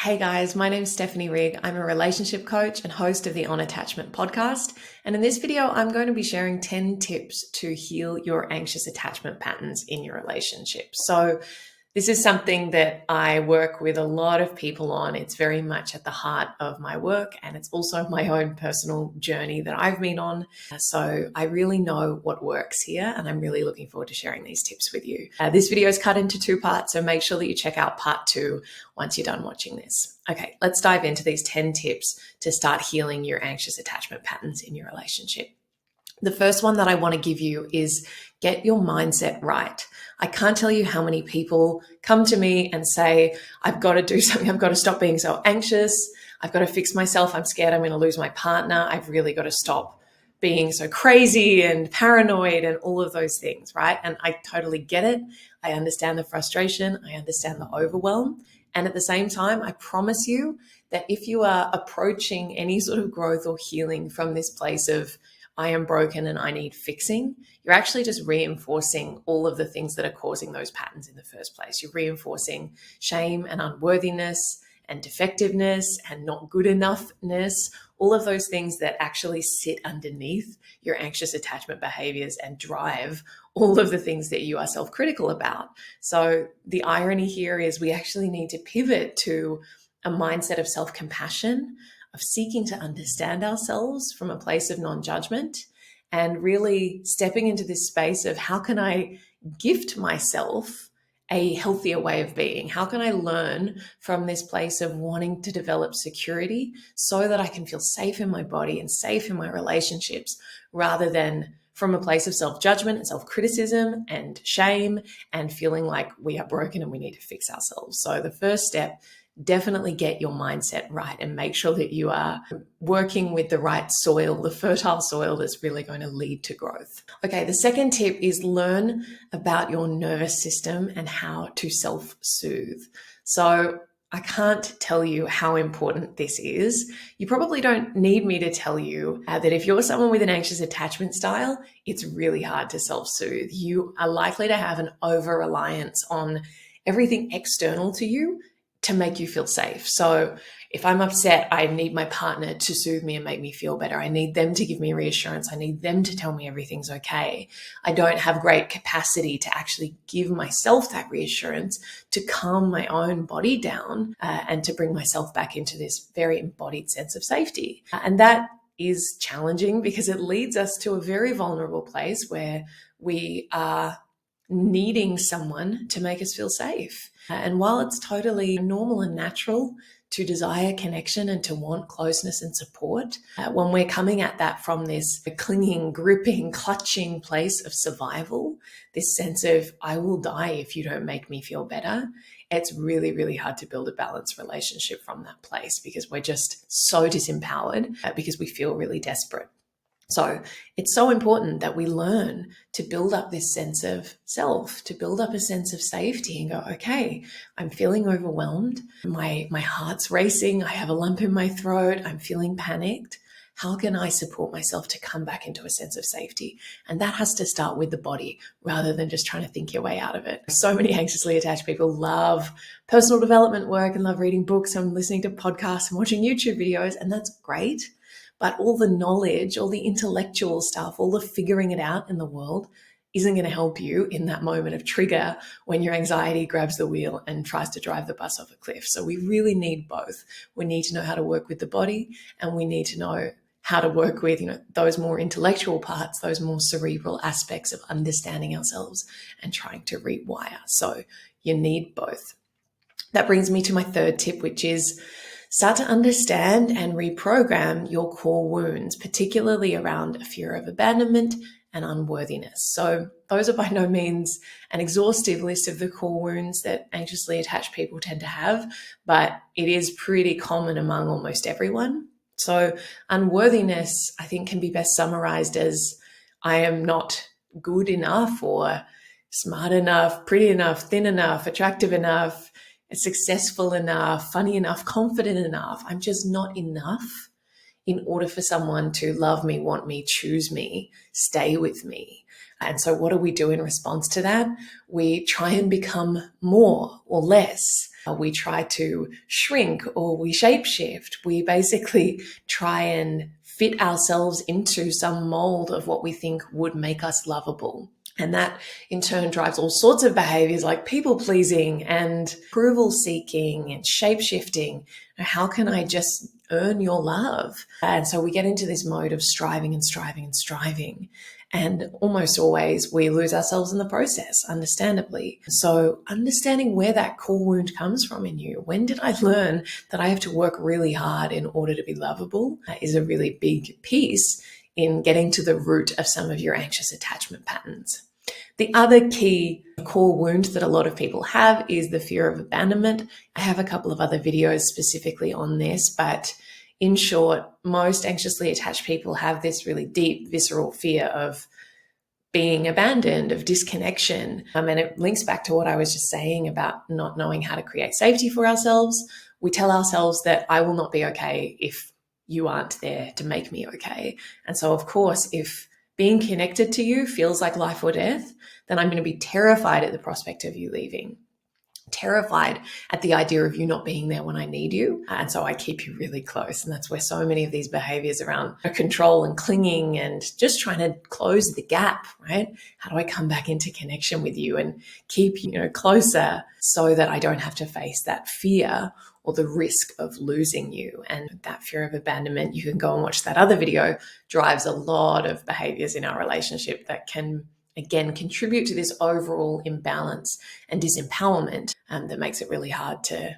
Hey guys, my name is Stephanie Rigg. I'm a relationship coach and host of the On Attachment podcast. And in this video, I'm going to be sharing 10 tips to heal your anxious attachment patterns in your relationship. So this is something that I work with a lot of people on. It's very much at the heart of my work, and it's also my own personal journey that I've been on. So I really know what works here, and I'm really looking forward to sharing these tips with you. This video is cut into two parts, so make sure that you check out part 2 once you're done watching this. Okay, let's dive into these 10 tips to start healing your anxious attachment patterns in your relationship. The first one that I want to give you is get your mindset right. I can't tell you how many people come to me and say, I've got to do something. I've got to stop being so anxious. I've got to fix myself. I'm scared I'm going to lose my partner. I've really got to stop being so crazy and paranoid and all of those things, right? And I totally get it. I understand the frustration. I understand the overwhelm. And at the same time, I promise you that if you are approaching any sort of growth or healing from this place of I am broken and I need fixing, you're actually just reinforcing all of the things that are causing those patterns in the first place. You're reinforcing shame and unworthiness and defectiveness and not good enoughness, all of those things that actually sit underneath your anxious attachment behaviors and drive all of the things that you are self-critical about. So the irony here is we actually need to pivot to a mindset of self-compassion, of seeking to understand ourselves from a place of non-judgment, and really stepping into this space of how can I gift myself a healthier way of being? How can I learn from this place of wanting to develop security so that I can feel safe in my body and safe in my relationships, rather than from a place of self-judgment and self-criticism and shame and feeling like we are broken and we need to fix ourselves. So the first step, definitely get your mindset right and make sure that you are working with the right soil, the fertile soil that's really going to lead to growth. Okay, the second tip is learn about your nervous system and how to self-soothe. So I can't tell you how important this is. You probably don't need me to tell you that if you're someone with an anxious attachment style, it's really hard to self-soothe. You are likely to have an over-reliance on everything external to you to make you feel safe. So if I'm upset, I need my partner to soothe me and make me feel better. I need them to give me reassurance. I need them to tell me everything's okay. I don't have great capacity to actually give myself that reassurance, to calm my own body down and to bring myself back into this very embodied sense of safety. And that is challenging because it leads us to a very vulnerable place where we are needing someone to make us feel safe. And while it's totally normal and natural to desire connection and to want closeness and support, when we're coming at that from this clinging, gripping, clutching place of survival, this sense of I will die if you don't make me feel better, it's really, really hard to build a balanced relationship from that place because we're just so disempowered because we feel really desperate. So it's so important that we learn to build up this sense of self, to build up a sense of safety and go, okay, I'm feeling overwhelmed. My heart's racing. I have a lump in my throat. I'm feeling panicked. How can I support myself to come back into a sense of safety? And that has to start with the body rather than just trying to think your way out of it. So many anxiously attached people love personal development work and love reading books and listening to podcasts and watching YouTube videos, and that's great. But all the knowledge, all the intellectual stuff, all the figuring it out in the world isn't going to help you in that moment of trigger when your anxiety grabs the wheel and tries to drive the bus off a cliff. So we really need both. We need to know how to work with the body, and we need to know how to work with, those more intellectual parts, those more cerebral aspects of understanding ourselves and trying to rewire. So you need both. That brings me to my third tip, which is start to understand and reprogram your core wounds, particularly around a fear of abandonment and unworthiness. So those are by no means an exhaustive list of the core wounds that anxiously attached people tend to have, but it is pretty common among almost everyone. So unworthiness, I think, can be best summarized as I am not good enough or smart enough, pretty enough, thin enough, attractive enough, successful enough, funny enough, confident enough. I'm just not enough in order for someone to love me, want me, choose me, stay with me. And so what do we do in response to that? We try and become more or less. We try to shrink or we shapeshift. We basically try and fit ourselves into some mold of what we think would make us lovable. And that in turn drives all sorts of behaviors like people pleasing and approval seeking and shape shifting. How can I just earn your love? And so we get into this mode of striving and striving and striving. And almost always we lose ourselves in the process, understandably. So understanding where that core wound comes from in you. When did I learn that I have to work really hard in order to be lovable? That is a really big piece in getting to the root of some of your anxious attachment patterns. The other key core wound that a lot of people have is the fear of abandonment. I have a couple of other videos specifically on this, but in short, most anxiously attached people have this really deep, visceral fear of being abandoned, of disconnection. And it links back to what I was just saying about not knowing how to create safety for ourselves. We tell ourselves that I will not be okay if you aren't there to make me okay. And so, of course, if being connected to you feels like life or death, then I'm going to be terrified at the prospect of you leaving, terrified at the idea of you not being there when I need you. And so I keep you really close. And that's where so many of these behaviors around control and clinging and just trying to close the gap, right? How do I come back into connection with you and keep you closer so that I don't have to face that fear or the risk of losing you? And that fear of abandonment, you can go and watch that other video, drives a lot of behaviors in our relationship that can, again, contribute to this overall imbalance and disempowerment that makes it really hard to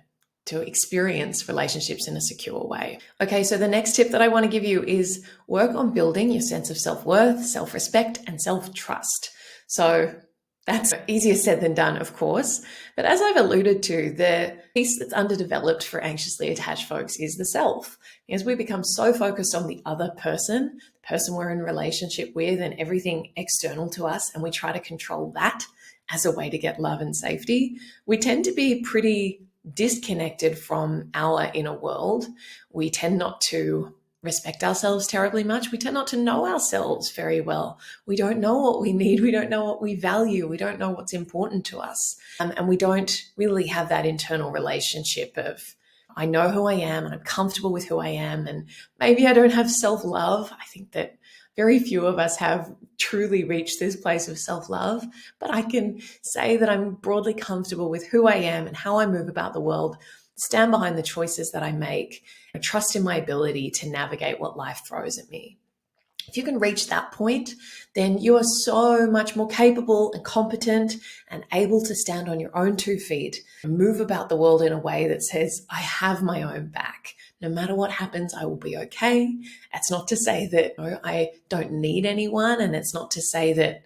experience relationships in a secure way. Okay, so the next tip that I want to give you is work on building your sense of self-worth, self-respect, and self-trust. So that's easier said than done, of course. But as I've alluded to, the piece that's underdeveloped for anxiously attached folks is the self. As we become so focused on the other person, the person we're in relationship with, and everything external to us, and we try to control that as a way to get love and safety, we tend to be pretty disconnected from our inner world. We tend not to respect ourselves terribly much. We tend not to know ourselves very well. We don't know what we need. We don't know what we value. We don't know what's important to us. And we don't really have that internal relationship of, I know who I am and I'm comfortable with who I am. And maybe I don't have self-love. I think that very few of us have truly reached this place of self-love, but I can say that I'm broadly comfortable with who I am and how I move about the world, stand behind the choices that I make, and trust in my ability to navigate what life throws at me. If you can reach that point, then you are so much more capable and competent and able to stand on your own 2 feet and move about the world in a way that says, I have my own back. No matter what happens, I will be okay. That's not to say that I don't need anyone, and it's not to say that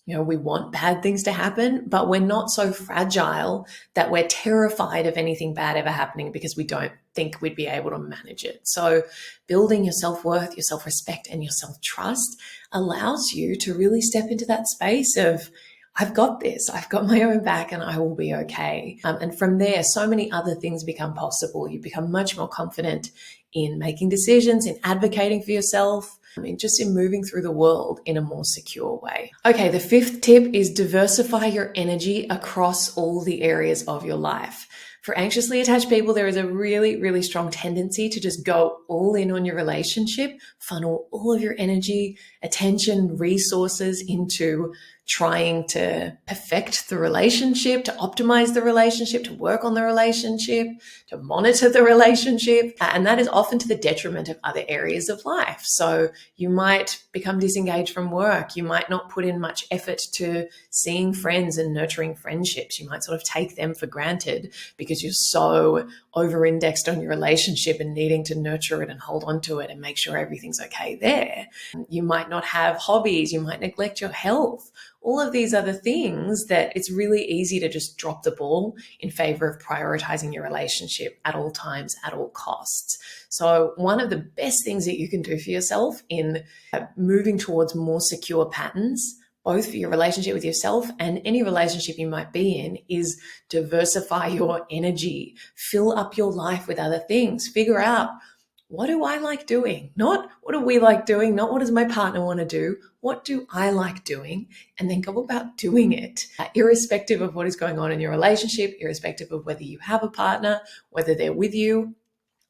we want bad things to happen, but we're not so fragile that we're terrified of anything bad ever happening because we don't think we'd be able to manage it. So building your self-worth, your self-respect, and your self-trust allows you to really step into that space of, I've got this, I've got my own back, and I will be okay. And from there, so many other things become possible. You become much more confident in making decisions, in advocating for yourself, just in moving through the world in a more secure way. Okay, the 5th tip is diversify your energy across all the areas of your life. For anxiously attached people, there is a really, really strong tendency to just go all in on your relationship, funnel all of your energy, attention, resources into trying to perfect the relationship, to optimize the relationship, to work on the relationship, to monitor the relationship. And that is often to the detriment of other areas of life. So you might become disengaged from work. You might not put in much effort to seeing friends and nurturing friendships. You might sort of take them for granted because you're so over-indexed on your relationship and needing to nurture it and hold on to it and make sure everything's okay there. You might not have hobbies. You might neglect your health. All of these other things that it's really easy to just drop the ball in favor of prioritizing your relationship at all times, at all costs. So one of the best things that you can do for yourself in moving towards more secure patterns, both for your relationship with yourself and any relationship you might be in, is diversify your energy, fill up your life with other things, figure out what do I like doing? Not what do we like doing? Not what does my partner want to do? What do I like doing? And then go about doing it, irrespective of what is going on in your relationship, irrespective of whether you have a partner, whether they're with you.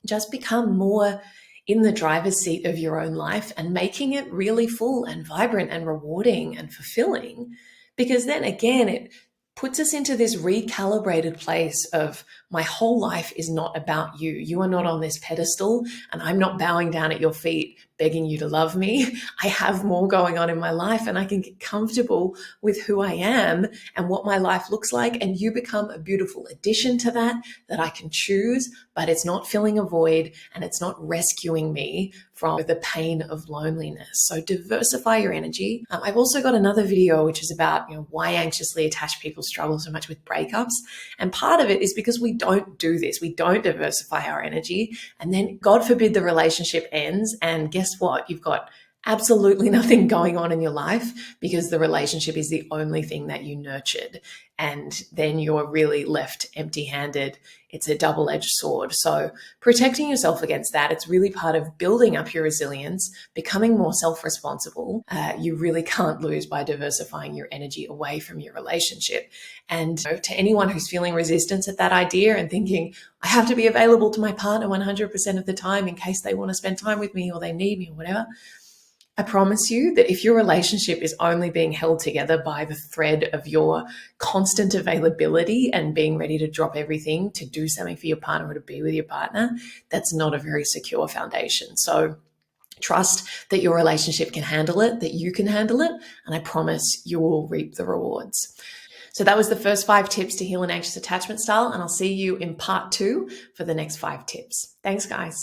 Just become more in the driver's seat of your own life and making it really full and vibrant and rewarding and fulfilling. Because then again, it puts us into this recalibrated place of my whole life is not about you. You are not on this pedestal and I'm not bowing down at your feet begging you to love me. I have more going on in my life and I can get comfortable with who I am and what my life looks like. And you become a beautiful addition to that I can choose, but it's not filling a void and it's not rescuing me from the pain of loneliness. So diversify your energy. I've also got another video which is about why anxiously attached people struggle so much with breakups. And part of it is because we don't do this. We don't diversify our energy. And then God forbid the relationship ends. And guess what? You've got absolutely nothing going on in your life because the relationship is the only thing that you nurtured. And then you're really left empty-handed. It's a double-edged sword. So protecting yourself against that, it's really part of building up your resilience, becoming more self-responsible. You really can't lose by diversifying your energy away from your relationship. And to anyone who's feeling resistance at that idea and thinking, I have to be available to my partner 100% of the time in case they want to spend time with me or they need me or whatever, I promise you that if your relationship is only being held together by the thread of your constant availability and being ready to drop everything to do something for your partner or to be with your partner, that's not a very secure foundation. So trust that your relationship can handle it, that you can handle it, and I promise you will reap the rewards. So that was the first 5 tips to heal an anxious attachment style, and I'll see you in part 2 for the next 5 tips. Thanks, guys.